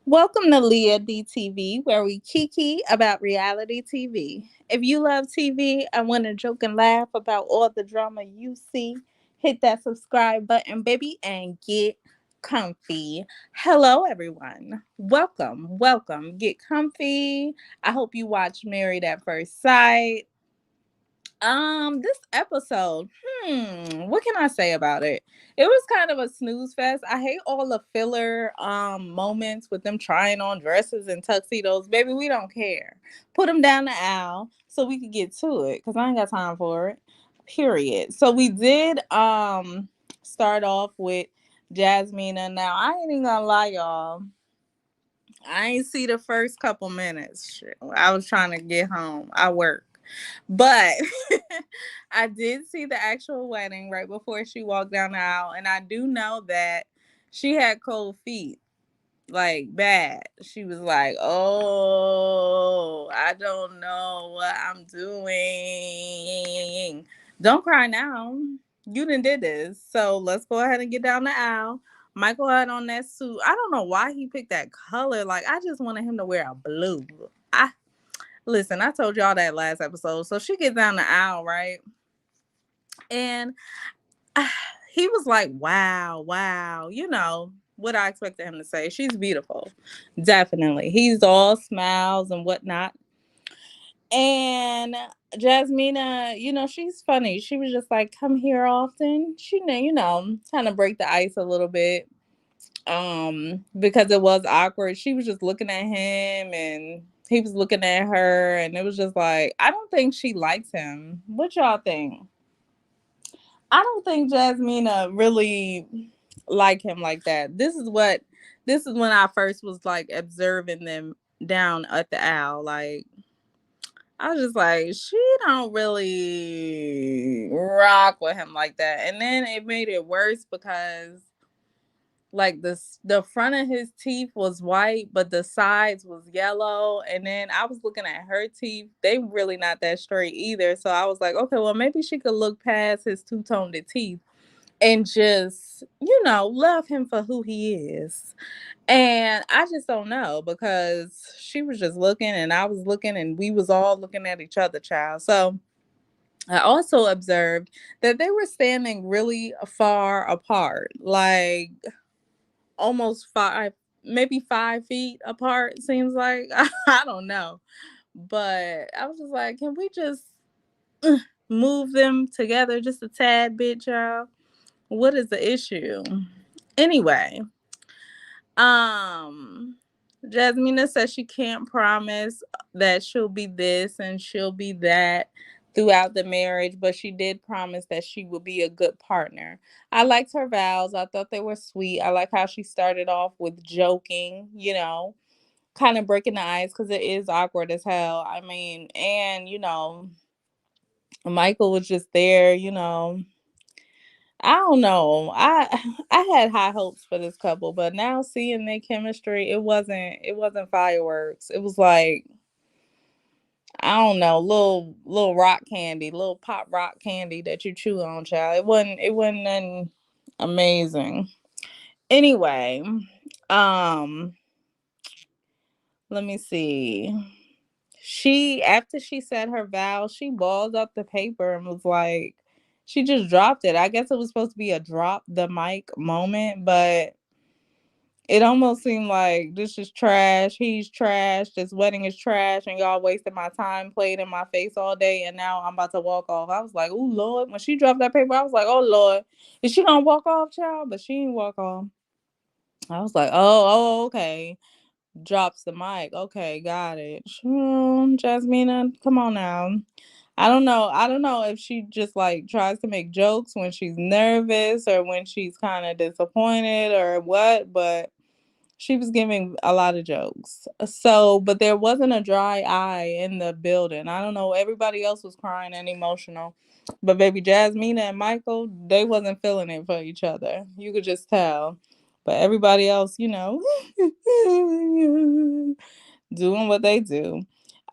Welcome to Leah DTV, where we kiki about reality TV. If you love TV and want to joke and laugh about all the drama you see, hit that subscribe button, baby, and get comfy. Hello, everyone. Welcome. Get comfy. I hope you watch Married at First Sight. This episode, what can I say about it? It was kind of a snooze fest. I hate all the filler moments with them trying on dresses and tuxedos. Baby, we don't care. Put them down the aisle so we could get to it because I ain't got time for it. Period. So we did start off with Jasmina. Now I ain't even gonna lie, y'all. I ain't see the first couple minutes. Shit, I was trying to get home. I work. But I did see the actual wedding right before she walked down the aisle. And I do know that she had cold feet, like bad. She was like, oh, I don't know what I'm doing. Don't cry now. You done did this. So let's go ahead and get down the aisle. Michael had on that suit. I don't know why he picked that color. Like, I just wanted him to wear a blue. I Listen, I told y'all that last episode. So she gets down the aisle, right? And he was like, wow, what I expected him to say. She's beautiful. Definitely. He's all smiles and whatnot. And Jasmina, she's funny. She was just like, come here often. She knew, kind of break the ice a little bit. Because it was awkward. She was just looking at him and he was looking at her, and it was just like, I don't think she likes him. What y'all think? I don't think Jasmina really like him like that. This is when I first was like observing them down at the owl. Like, I was just like, she don't really rock with him like that. And then it made it worse because like the front of his teeth was white, but the sides was yellow. And then I was looking at her teeth; they really not that straight either. So I was like, okay, well maybe she could look past his two toned teeth and just love him for who he is. And I just don't know because she was just looking and I was looking and we was all looking at each other, child. So I also observed that they were standing really far apart, like almost maybe 5 feet apart. Seems like I don't know, but I was just like, can we just move them together just a tad bit, y'all? What is the issue? Anyway, um, Jasmina says she can't promise that she'll be this and she'll be that throughout the marriage, but she did promise that she would be a good partner. I liked her vows. I thought they were sweet. I like how she started off with joking, kind of breaking the ice because it is awkward as hell. I mean, and Michael was just there, I don't know. I had high hopes for this couple, but now seeing their chemistry, it wasn't fireworks. It was like, I don't know, little rock candy, little pop rock candy that you chew on, child. It wasn't nothing amazing. Anyway, um, let me see. She After she said her vows, she balled up the paper and was like, she just dropped it. I guess it was supposed to be a drop the mic moment, but it almost seemed like this is trash. He's trash. This wedding is trash, and y'all wasted my time, played in my face all day, and now I'm about to walk off. I was like, oh Lord. When she dropped that paper, I was like, oh Lord, is she gonna walk off, child? But she didn't walk off. I was like, oh, okay. Drops the mic. Okay, got it. Jasmina, come on now. I don't know. I don't know if she just like tries to make jokes when she's nervous or when she's kind of disappointed or what, but she was giving a lot of jokes. So, but there wasn't a dry eye in the building. I don't know. Everybody else was crying and emotional. But baby Jasmina and Michael, they wasn't feeling it for each other. You could just tell. But everybody else, doing what they do.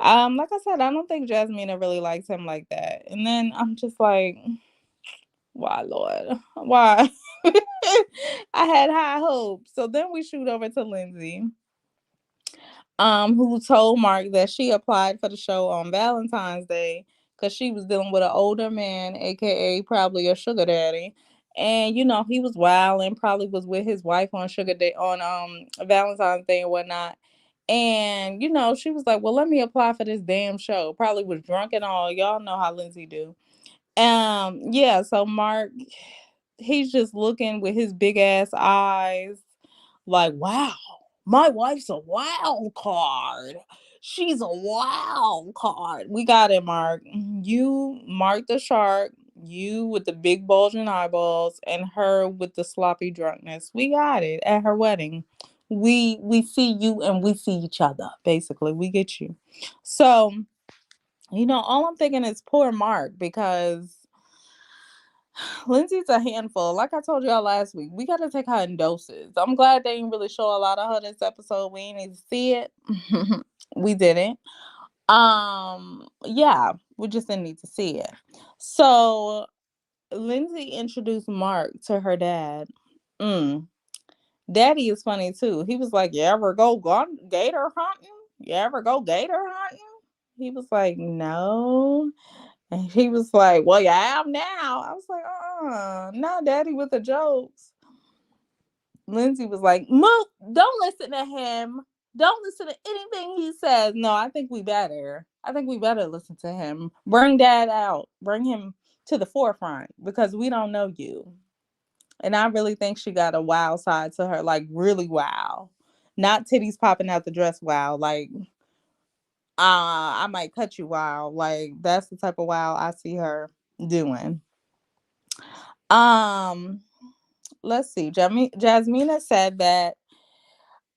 Like I said, I don't think Jasmina really likes him like that. And then I'm just like, why, Lord? Why? I had high hopes. So then we shoot over to Lindsay. who told Mark that she applied for the show on Valentine's Day because she was dealing with an older man, aka probably a sugar daddy. And he was wild and probably was with his wife on sugar day on Valentine's Day and whatnot. And she was like, "Well, let me apply for this damn show." Probably was drunk and all. Y'all know how Lindsay do. Yeah, so Mark, he's just looking with his big ass eyes, like, wow, my wife's a wild card. She's a wild card. We got it, Mark. You, Mark the shark, you with the big bulging eyeballs, and her with the sloppy drunkenness. We got it at her wedding. We see you and we see each other. Basically, we get you. So, all I'm thinking is poor Mark because Lindsay's a handful. Like I told y'all last week, we gotta take her in doses. I'm glad they didn't really show a lot of her this episode. We didn't even see it. We didn't. Yeah, we just didn't need to see it. So Lindsay introduced Mark to her dad. Mm. Daddy is funny too. He was like, "You ever go gator hunting? You ever go gator hunting?" He was like, "No." And he was like, "Well, you have now." I was like, not daddy with the jokes. Lindsay was like, "Mook, don't listen to him. Don't listen to anything he says." No, I think we better. I think we better listen to him. Bring dad out. Bring him to the forefront because we don't know you. And I really think she got a wild side to her, like really wild. Not titties popping out the dress wild. Like, I might cut you wild. Like, that's the type of wild I see her doing. Um, let's see. Jasmina said that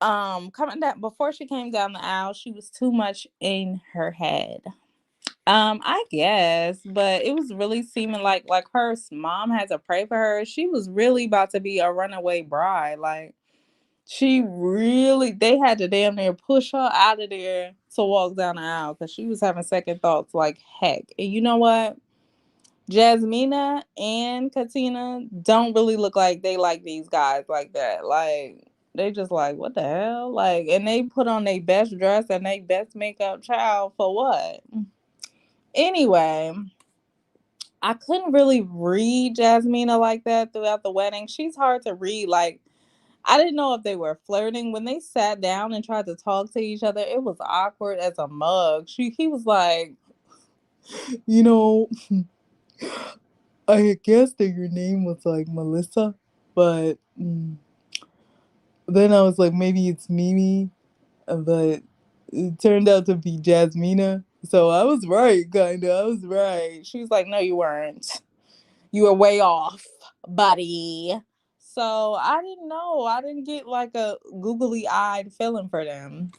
coming down before she came down the aisle, she was too much in her head. I guess, but it was really seeming like her mom had to pray for her. She was really about to be a runaway bride. Like they had to damn near push her out of there to walk down the aisle because she was having second thoughts like heck. And you know what? Jasmina and Katina don't really look like they like these guys like that. Like they just like, what the hell? Like, and they put on their best dress and their best makeup, child, for what? Anyway, I couldn't really read Jasmina like that throughout the wedding. She's hard to read. Like, I didn't know if they were flirting. When they sat down and tried to talk to each other, it was awkward as a mug. He was like, you know, I guess that your name was like Melissa, but then I was like, maybe it's Mimi, but it turned out to be Jasmina. So I was right, kinda. I was right. She was like, no, you weren't. You were way off, buddy. So I didn't know. I didn't get like a googly eyed feeling for them.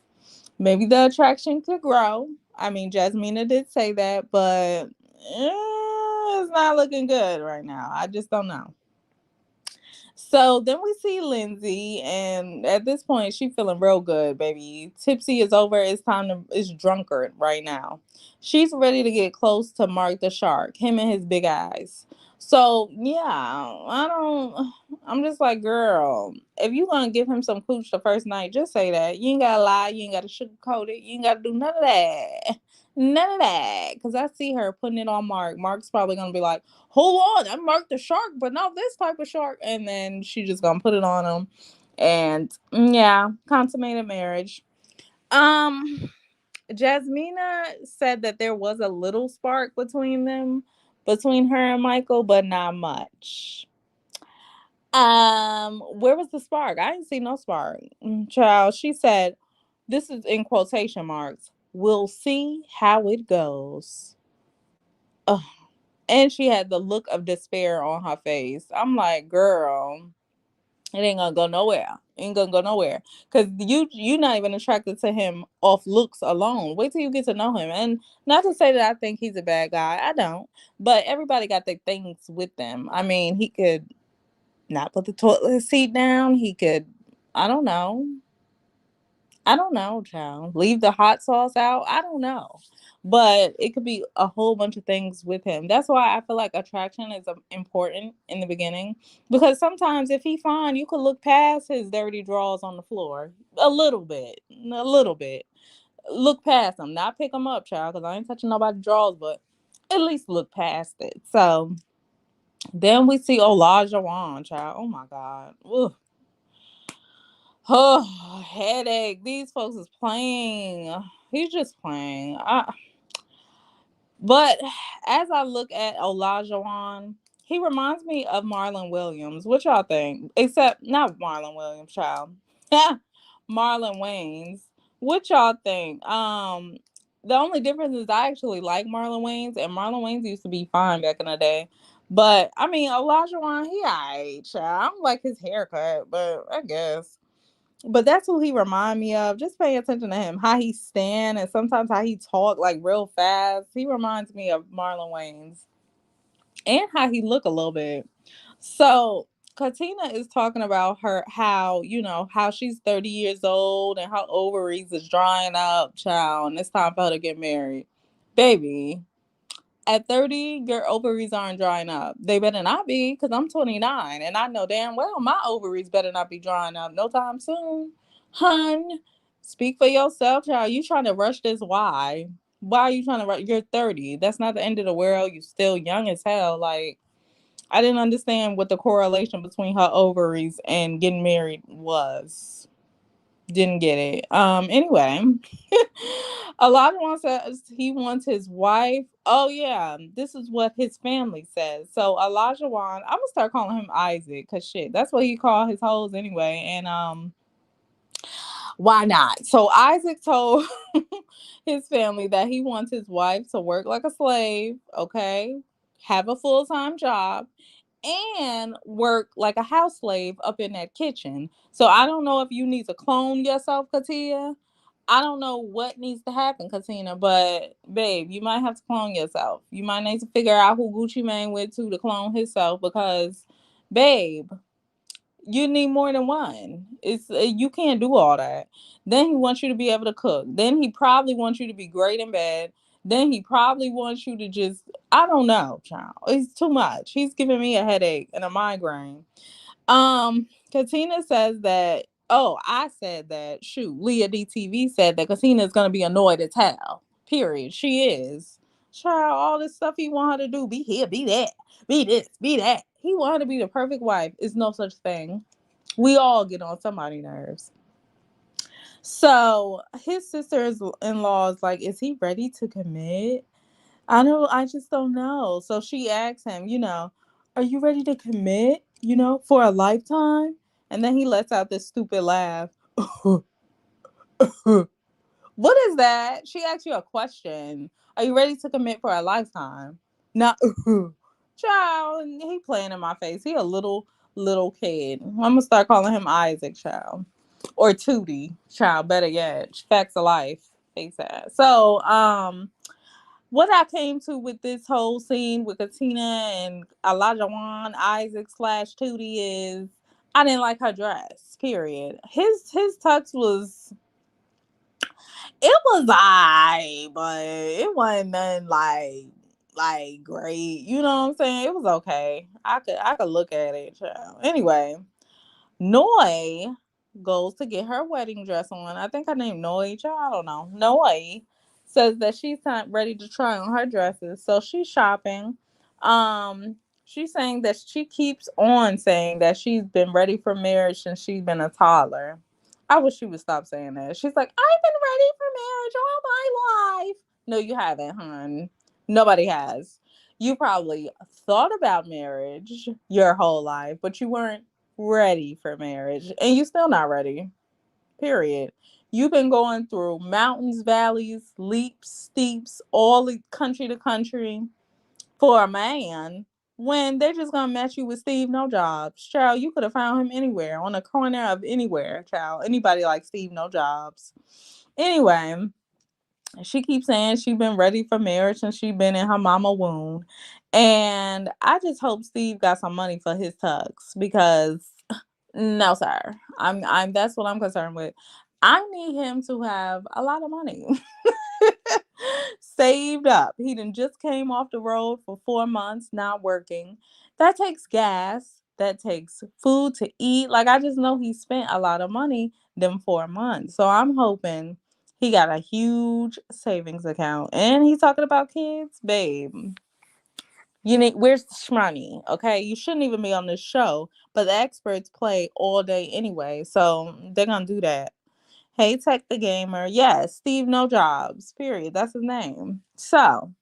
Maybe the attraction could grow. I mean, Jasmina did say that, but it's not looking good right now. I just don't know. So then we see Lindsay, and at this point, she feeling real good, baby. Tipsy is over. It's drunkard right now. She's ready to get close to Mark the Shark, him and his big eyes. So yeah, I'm just like, girl, if you gonna give him some cooch the first night, just say that. You ain't gotta lie. You ain't gotta sugarcoat it. You ain't gotta do none of that. None of that. Cause I see her putting it on Mark. Mark's probably gonna be like, hold on, I marked the shark, but not this type of shark. And then she just gonna put it on him. And yeah, consummated marriage. Um, Jasmina said that there was a little spark between her and Michael, but not much. Where was the spark? I didn't see no spark. Child, she said, this is in quotation marks. We'll see how it goes. Ugh. And she had the look of despair on her face. I'm like, girl, it ain't gonna go nowhere. Ain't gonna go nowhere. Cause you not even attracted to him off looks alone. Wait till you get to know him. And not to say that I think he's a bad guy. I don't. But everybody got their things with them. I mean, he could not put the toilet seat down. He could, I don't know. I don't know, child. Leave the hot sauce out. I don't know. But it could be a whole bunch of things with him. That's why I feel like attraction is important in the beginning. Because sometimes if he fine, you could look past his dirty drawers on the floor. A little bit. A little bit. Look past them. Not pick them up, child, because I ain't touching nobody's drawers, but at least look past it. So then we see Olajuwon, child. Oh my God. Ugh. Oh, headache. These folks is playing. He's just playing. But as I look at Olajuwon, he reminds me of Marlon Williams. What y'all think? Except not Marlon Williams, child. Marlon Wayans. What y'all think? The only difference is I actually like Marlon Wayans, and Marlon Wayans used to be fine back in the day. But I mean, Olajuwon, he alright, child. I don't like his haircut, but I guess. But that's who he remind me of. Just pay attention to him, how he stand, and sometimes how he talk like real fast. He reminds me of Marlon Wayans, and how he look a little bit. So Katina is talking about her how how she's 30 years old and her ovaries is drying up, child, and it's time for her to get married, baby. At 30, your ovaries aren't drying up. They better not be, because I'm 29 and I know damn well my ovaries better not be drying up no time soon. Hun, speak for yourself, child. You trying to rush this? Why? Why are you trying to rush? You're 30. That's not the end of the world. You still young as hell. Like, I didn't understand what the correlation between her ovaries and getting married was. Didn't get it. Anyway, a lot of one says he wants his wife. Oh yeah, this is what his family says. So Elijah Wan, I'm gonna start calling him Isaac, cause shit, that's what he called his hoes anyway. And why not? So Isaac told his family that he wants his wife to work like a slave, okay, have a full time job, and work like a house slave up in that kitchen. So I don't know if you need to clone yourself, Katia. I don't know what needs to happen, Katina, but babe, you might have to clone yourself. You might need to figure out who Gucci Mane went to clone himself because, babe, you need more than one. It's you can't do all that. Then he wants you to be able to cook. Then he probably wants you to be great in bed. Then he probably wants you to just I don't know, child. It's too much. He's giving me a headache and a migraine. Katina says that. Oh, I said that. Shoot, Leah DTV said that Katina is gonna be annoyed as hell. Period. She is. Child, all this stuff he want her to do. Be here, be that, be this, be that. He want her to be the perfect wife. It's no such thing. We all get on somebody's nerves. So his sister-in-law is like, is he ready to commit? I just don't know. So she asks him, are you ready to commit, for a lifetime? And then he lets out this stupid laugh. What is that? She asked you a question. Are you ready to commit for a lifetime? Not child. He playing in my face. He a little kid. I'm gonna start calling him Isaac, child, or Tootie, child. Better yet, facts of life. Face ass. So, what I came to with this whole scene with Katina and Elijah Wan, Isaac slash Tootie is I didn't like her dress. Period. His tux was it was I, but it wasn't nothing like great. You know what I'm saying? It was okay. I could look at it. Child. Anyway, Noi goes to get her wedding dress on. I think her name Noi. Child, I don't know. Noi says that she's not ready to try on her dresses, so she's shopping. She's saying that she keeps on saying that she's been ready for marriage since she's been a toddler. I wish she would stop saying that. She's like, I've been ready for marriage all my life. No, you haven't, hon. Nobody has. You probably thought about marriage your whole life, but you weren't ready for marriage. And you still not ready. Period. You've been going through mountains, valleys, leaps, steeps, all the country to country for a man when they're just gonna match you with Steve No Jobs. Child, you could have found him anywhere, on the corner of anywhere, child. Anybody like Steve No Jobs. Anyway, she keeps saying she been ready for marriage and she been in her mama womb. And I just hope Steve got some money for his tux because no, sir. I'm that's what I'm concerned with. I need him to have a lot of money saved up. He done just came off the road for 4 months, not working. That takes gas. That takes food to eat. Like, I just know he spent a lot of money them 4 months. So I'm hoping he got a huge savings account. And he's talking about kids, babe. You need, where's the shmoney? Okay, you shouldn't even be on this show, but the experts play all day anyway, so they're gonna do that. Hey, Tech the Gamer. Yes, Steve No Jobs. Period. That's his name. So,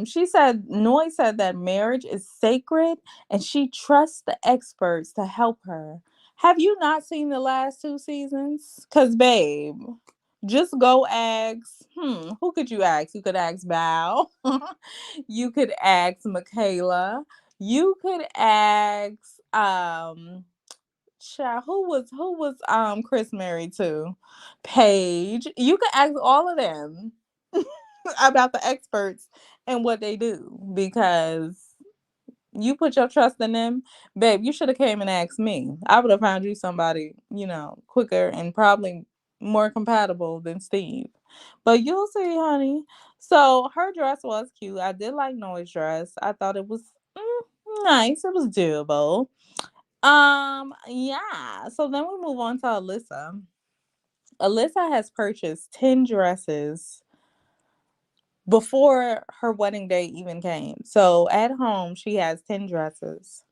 she said Noy said that marriage is sacred and she trusts the experts to help her. Have you not seen the last two seasons? Cause babe, just go ask. Who could you ask? You could ask Val. You could ask Michaela. You could ask child, who was Chris married to? Paige. You could ask all of them about the experts and what they do because you put your trust in them, babe. You should have came and asked me. I would have found you somebody, quicker and probably more compatible than Steve. But you'll see, honey. So her dress was cute. I did like Noah's dress. I thought it was nice. It was doable. Yeah. So then we move on to Alyssa. Alyssa has purchased 10 dresses before her wedding day even came. So at home, she has 10 dresses.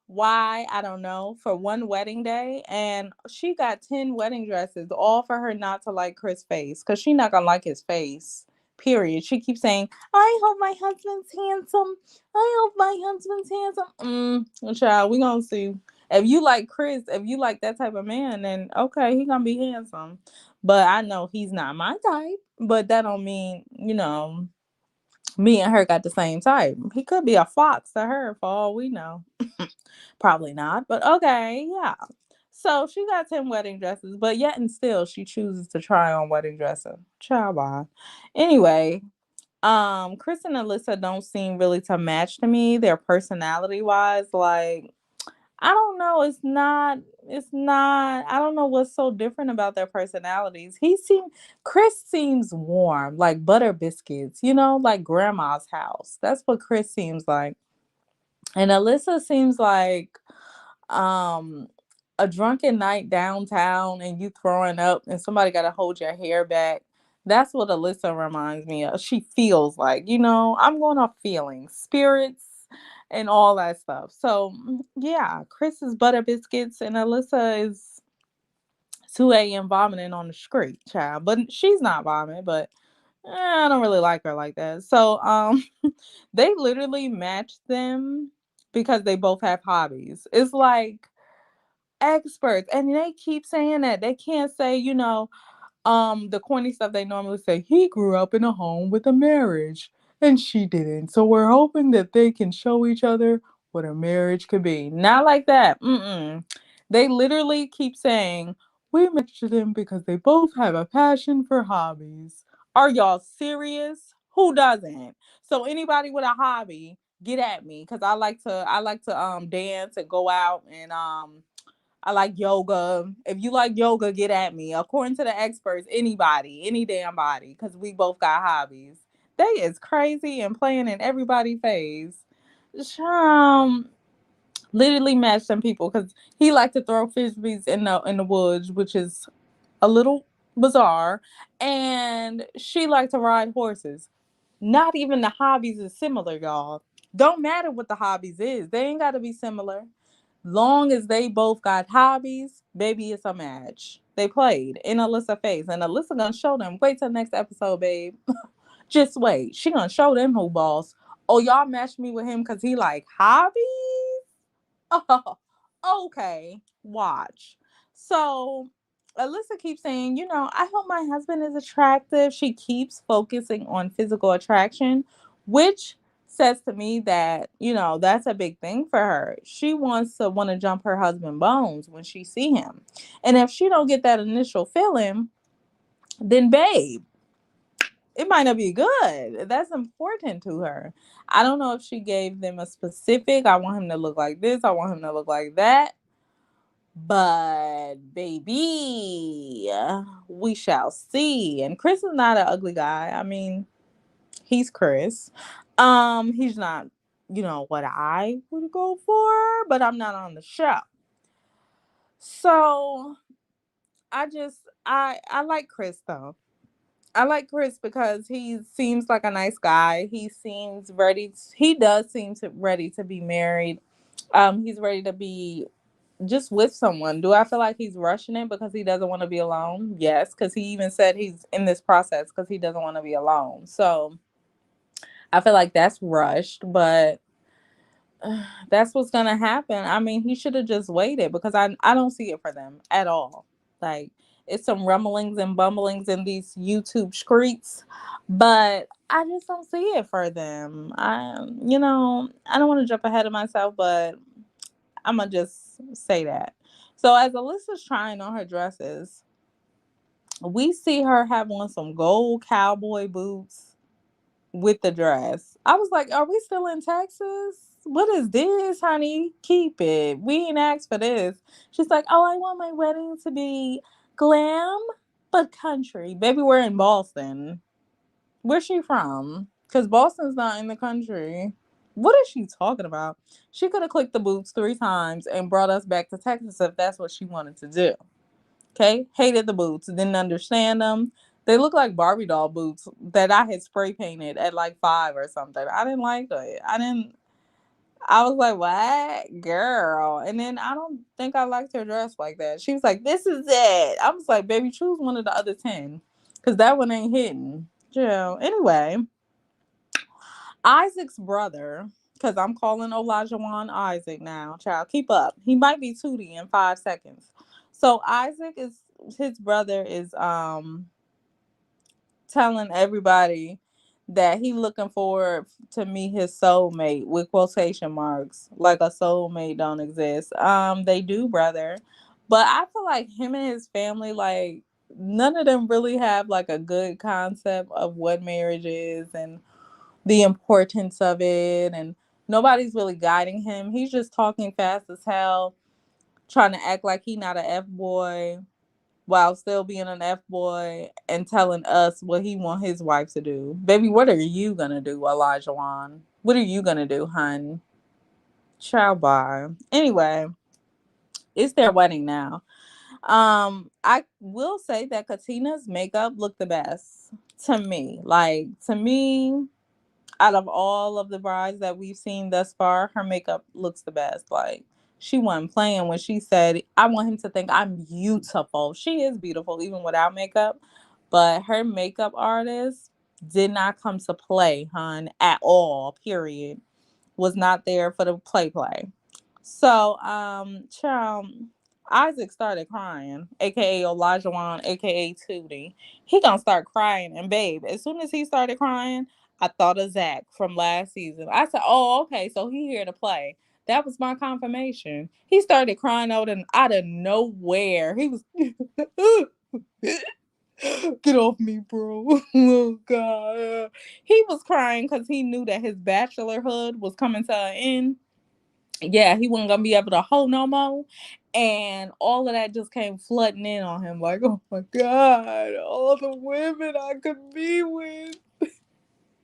Why? I don't know. For one wedding day. And she got 10 wedding dresses, all for her not to like Chris' face. Because she not going to like his face. Period. She keeps saying, I hope my husband's handsome. I hope my husband's handsome. Child, we going to see. If you like Chris, if you like that type of man, then okay, he going to be handsome. But I know he's not my type. But that don't mean, me and her got the same type. He could be a fox to her for all we know. Probably not, but okay, yeah. So she got 10 wedding dresses, but yet and still she chooses to try on wedding dresses. Child bye. Anyway, Chris and Alyssa don't seem really to match to me, their personality wise. Like, I don't know. It's not, I don't know what's so different about their personalities. Chris seems warm, like butter biscuits, like grandma's house. That's what Chris seems like. And Alyssa seems like um a drunken night downtown and you throwing up and somebody got to hold your hair back. That's what Alyssa reminds me of. She feels like, I'm going off feelings, spirits, and all that stuff. So yeah, Chris is butter biscuits and Alyssa is 2 a.m. vomiting on the street, child. But she's not vomiting, but I don't really like her like that. So they literally match them because they both have hobbies. It's like experts, and they keep saying that. They can't say, the corny stuff they normally say. He grew up in a home with a marriage and she didn't. So we're hoping that they can show each other what a marriage could be. Not like that. They literally keep saying we match them because they both have a passion for hobbies. Are y'all serious? Who doesn't? So anybody with a hobby, get at me because I like to dance and go out and I like yoga. If you like yoga, get at me. According to the experts, anybody, any damn body, because we both got hobbies. They is crazy and playing in everybody's face. Um, literally match some people because he like to throw frisbees in the woods, which is a little bizarre. And she like to ride horses. Not even the hobbies is similar, y'all. Don't matter what the hobbies is. They ain't got to be similar. Long as they both got hobbies, baby, it's a match. They played in Alyssa face, and Alyssa gonna show them. Wait till next episode, babe. Just wait. She gonna show them who boss. Oh, y'all matched me with him because he like hobbies? Oh, okay. Watch. So Alyssa keeps saying, I hope my husband is attractive. She keeps focusing on physical attraction, which says to me that, that's a big thing for her. She wants to want to jump her husband bones when she see him. And if she don't get that initial feeling, then babe, It might not be good. That's important to her. I don't know if she gave them a specific, I want him to look like this, I want him to look like that. But baby, we shall see. And Chris is not an ugly guy. I mean, he's Chris. He's not, what I would go for, but I'm not on the show. So I like Chris though. I like Chris because he seems like a nice guy. He does seem to ready to be married. He's ready to be just with someone. Do I feel like he's rushing it because he doesn't want to be alone? Yes, because he even said he's in this process because he doesn't want to be alone. So I feel like that's rushed, but that's what's gonna happen. I mean, he should have just waited because I don't see it for them at all. Like it's some rumblings and bumblings in these YouTube streets, but I just don't see it for them. I don't want to jump ahead of myself, but I'm gonna just say that. So as Alyssa's trying on her dresses, we see her have on some gold cowboy boots with the dress. I was like, are we still in Texas? What is this, honey? Keep it. We ain't asked for this. She's like, oh, I want my wedding to be glam but country. Baby, we're in Boston. Where's she from? Because Boston's not in the country. What is she talking about? She could have clicked the boots 3 times and brought us back to Texas if that's what she wanted to do. Okay? Hated the boots. Didn't understand them. They look like Barbie doll boots that I had spray painted at like 5 or something. I didn't like it. I was like, what? Girl. And then I don't think I liked her dress like that. She was like, this is it. I was like, baby, choose one of the other 10. Because that one ain't hitting. Yeah. Anyway, Isaac's brother, because I'm calling Olajuwon Isaac now, child. Keep up. He might be Tootie in 5 seconds. So Isaac is his brother is telling everybody that he looking forward to meet his soulmate with quotation marks, like a soulmate don't exist. They do, brother. But I feel like him and his family, like none of them really have like a good concept of what marriage is and the importance of it, and nobody's really guiding him. He's just talking fast as hell, trying to act like he not a F boy while still being an F boy and telling us what he want his wife to do. Baby, what are you gonna do, Elijah Wan? What are you gonna do, hun? Ciao, bye. Anyway, it's their wedding now. I will say that Katina'S makeup looked the best to me. Like to me, out of all of the brides that we've seen thus far, her makeup looks the best. Like she wasn't playing when she said, I want him to think I'm beautiful. She is beautiful even without makeup. But her makeup artist did not come to play, hun, at all, period. Was not there for the play. So, child, Isaac started crying, aka Olajuwon, aka Tootie. He gonna start crying, and babe, as soon as he started crying, I thought of Zach from last season. I said, "Oh, okay, so he here to play." That was my confirmation. He started crying out of nowhere. He was, get off me, bro. Oh God. He was crying because he knew that his bachelorhood was coming to an end. Yeah, he wasn't gonna be able to hold no more. And all of that just came flooding in on him, like, oh my God, all the women I could be with.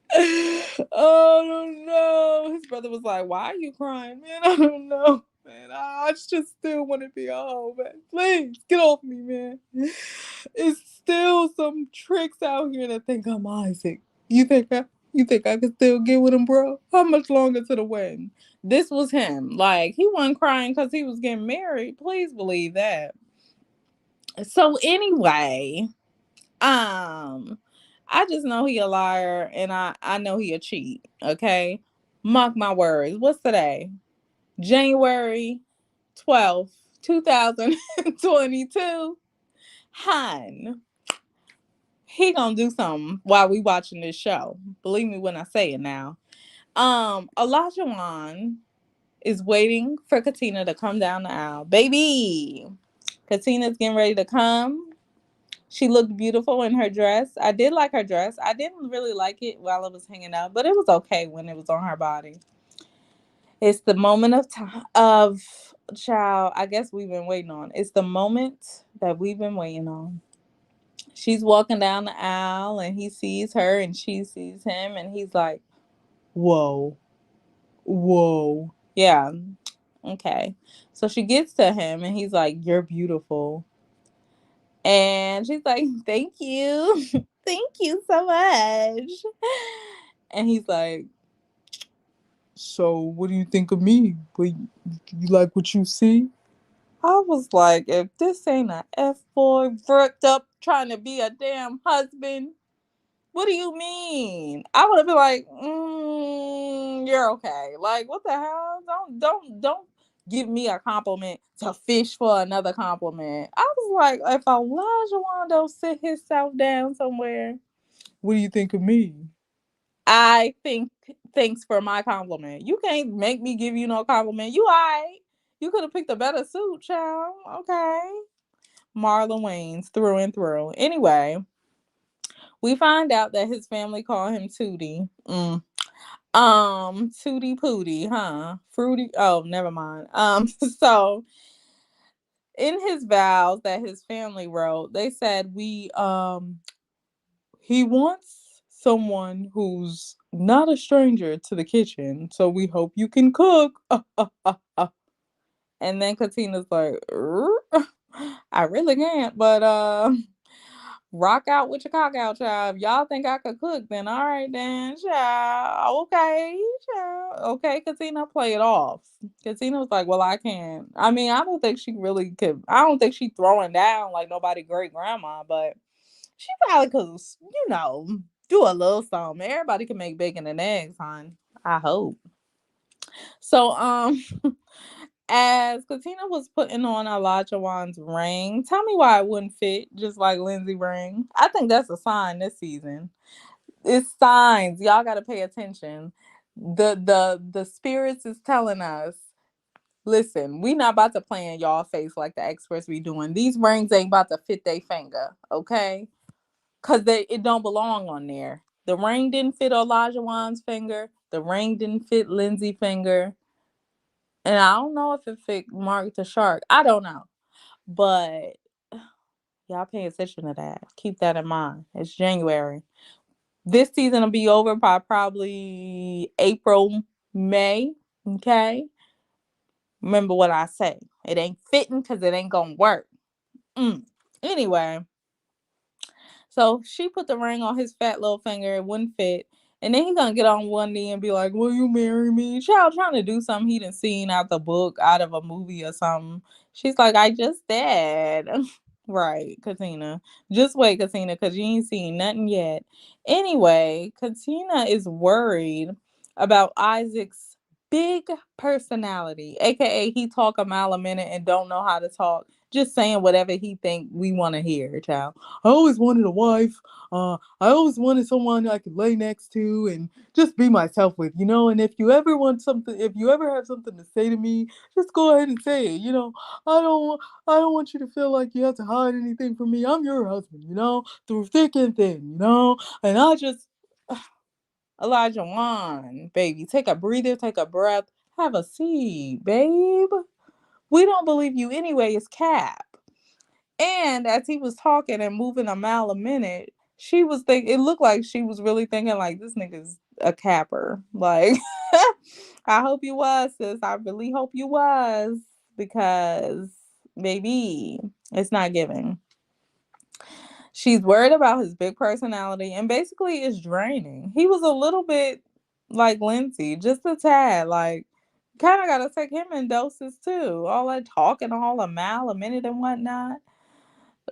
Oh, I don't know. His brother was like, why are you crying, man? I don't know. Man, I just still want to be home, man. Please get off me, man. It's still some tricks out here that think I'm Isaac. You think I can still get with him, bro? How much longer to the wedding? This was him. Like he wasn't crying because he was getting married. Please believe that. So anyway, um, I just know he a liar and I know he a cheat. Okay, mark my words. What's today? January 12th, 2022. Hun, he gonna do something while we watching this show. Believe me when I say it now. Elijah Wan is waiting for Katina to come down the aisle. Baby, Katina's getting ready to come. She looked beautiful in her dress. I did like her dress. I didn't really like it while it was hanging up, but it was okay when it was on her body. It's the moment of time of child. I guess we've been waiting on. It's the moment that we've been waiting on. She's walking down the aisle and he sees her and she sees him and he's like, "Whoa, whoa, yeah, okay." So she gets to him and he's like, "You're beautiful." And she's like, "Thank you." "Thank you so much." And he's like, "So what do you think of me? You like what you see?" I was like, if this ain't a F-boy worked up trying to be a damn husband, what do you mean? I would have been like, you're okay. Like, what the hell? Don't give me a compliment to fish for another compliment. I was like, if Elijah Wando sit himself down somewhere, what do you think of me? I think thanks for my compliment. You can't make me give you no compliment. You alright. You could have picked a better suit, child. Okay. Marlon Wayans through and through. Anyway, we find out that his family call him Tootie. Tootie Pootie, huh? Fruity. Oh, never mind. So in his vows that his family wrote, they said he wants someone who's not a stranger to the kitchen, so we hope you can cook. And then Katina'S like, I really can't, but rock out with your cock out, child. If y'all think I could cook, then all right, then, child. Okay, child. Okay, Katina, play it off. Katina was like, well, I can't. I mean, I don't think she really could. I don't think she throwing down like nobody great grandma, but she probably could, do a little something. Everybody can make bacon and eggs, hon. I hope. So, as Katina was putting on Elijah Wan's ring, tell me why it wouldn't fit just like Lindsay ring. I think that's a sign this season. It's signs. Y'all gotta pay attention. The spirits is telling us, listen, we not about to play in y'all face like the experts be doing. These rings ain't about to fit their finger, okay? Cause it don't belong on there. The ring didn't fit Elijah Wan's finger. The ring didn't fit Lindsay's finger. And I don't know if it fit Mark the Shark. I don't know. But y'all pay attention to that. Keep that in mind. It's January. This season will be over by probably April, May. Okay. Remember what I say. It ain't fitting because it ain't gonna work. Anyway, so she put the ring on his fat little finger. It wouldn't fit. And then he's gonna get on one knee and be like, "Will you marry me?" Child trying to do something he done seen out the book, out of a movie or something. She's like, "I just did." Right, Katina. Just wait, Katina, because you ain't seen nothing yet. Anyway, Katina is worried about Isaac's big personality, aka he talk a mile a minute and don't know how to talk. Just saying whatever he think we want to hear, child. I always wanted a wife. I always wanted someone I could lay next to and just be myself with, And if you ever want something, if you ever have something to say to me, just go ahead and say it. I don't, I don't want you to feel like you have to hide anything from me. I'm your husband, through thick and thin, And I just, Elijah Wan, baby, take a breather, take a breath, have a seat, babe. We don't believe you anyway. It's Cap. And as he was talking and moving a mile a minute, she was thinking, it looked like she was really thinking, like, this nigga's a capper. Like, I hope you was, sis. I really hope you was. Because, baby, it's not giving. She's worried about his big personality and basically it's draining. He was a little bit like Lindsay, just a tad. Like, kind of got to take him in doses too. All that talking, all a mile a minute and whatnot.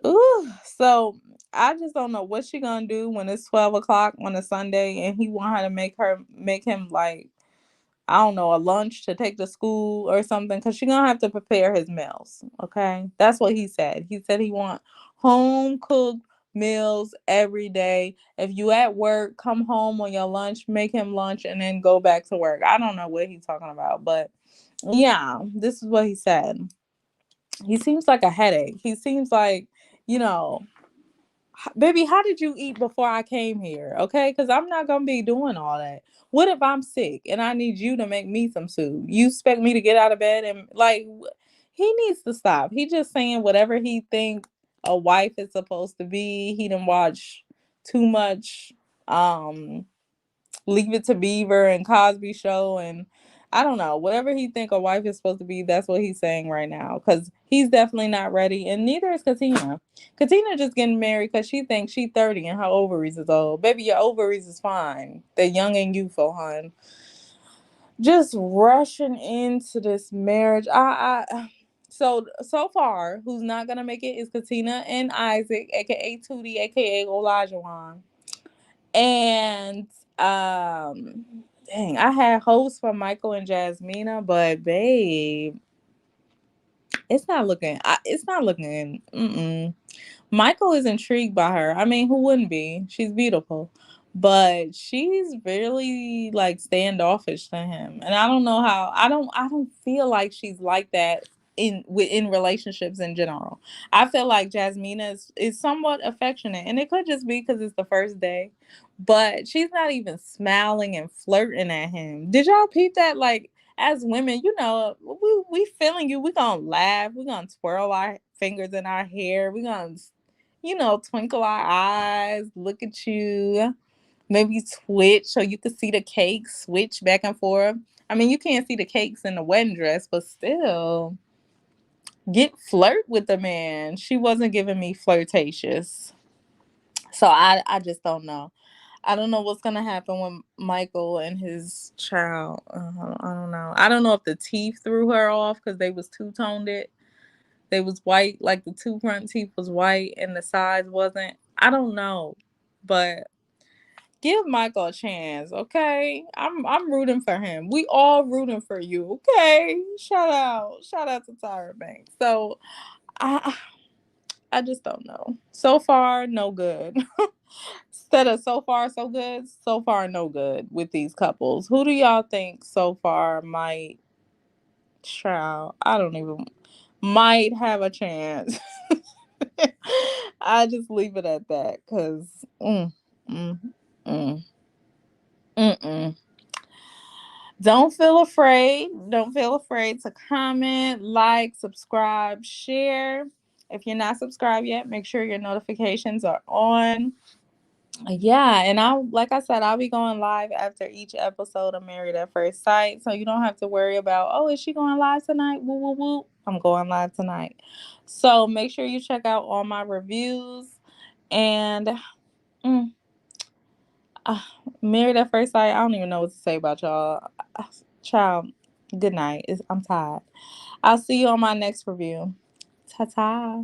Ooh, so I just don't know what she gonna do when it's 12 o'clock on a Sunday and he want her to make him like, I don't know, a lunch to take to school or something because she gonna have to prepare his meals. Okay, that's what he said. He said he want home cooked meals every day. If you at work, come home on your lunch, make him lunch, and then go back to work. I don't know what he's talking about, but yeah, this is what he said. He seems like a headache. He seems like, you know, Baby, how did you eat before I came here? Okay, because I'm not gonna be doing all that. What if I'm sick and I need you to make me some soup? You expect me to get out of bed and like he needs to stop. He just saying whatever he think a wife is supposed to be. He didn't watch too much um Leave It to Beaver and Cosby Show and I don't know whatever he think a wife is supposed to be. That's what he's saying right now because he's definitely not ready, and neither is Katina. Katina just getting married because she thinks she's 30 and her ovaries is old. Baby, your ovaries is fine. They're young and youthful, hon. Just rushing into this marriage. So far, who's not gonna make it is Katina and Isaac, aka Tootie, aka Olajuwon. And dang, I had hopes for Michael and Jasmina, but babe, it's not looking. Michael is intrigued by her. I mean, who wouldn't be? She's beautiful. But she's really like standoffish to him. And I don't know how I don't feel like she's like that in relationships in general. I feel like Jasmina is somewhat affectionate. And it could just be because it's the first day. But she's not even smiling and flirting at him. Did y'all peep that? Like as women, we feeling you. We gonna laugh. We gonna twirl our fingers in our hair. We gonna twinkle our eyes, look at you, maybe twitch so you can see the cake switch back and forth. I mean, you can't see the cakes in the wedding dress, but still, get flirt with the man. She wasn't giving me flirtatious. So I just don't know. I don't know what's gonna happen with Michael and his child. I don't know. I don't know if the teeth threw her off because they was two toned it. They was white, like the two front teeth was white and the sides wasn't. I don't know, but give Michael a chance, okay? I'm rooting for him. We all rooting for you, okay? Shout out to Tyra Banks. So I I just don't know. So far, no good. Instead of so far so good, so far no good with these couples. Who do y'all think so far might child? I don't even might have a chance. I just leave it at that because mm, mm, mm. Don't feel afraid. Don't feel afraid to comment, like, subscribe, share. If you're not subscribed yet, make sure your notifications are on. Yeah, and like I said, I'll be going live after each episode of Married at First Sight, so you don't have to worry about, oh, is she going live tonight? Woo woo woo! I'm going live tonight, so make sure you check out all my reviews and mm, uh, Married at First Sight. I don't even know what to say about y'all. Child, good night. I'm tired. I'll see you on my next review. Ta ta.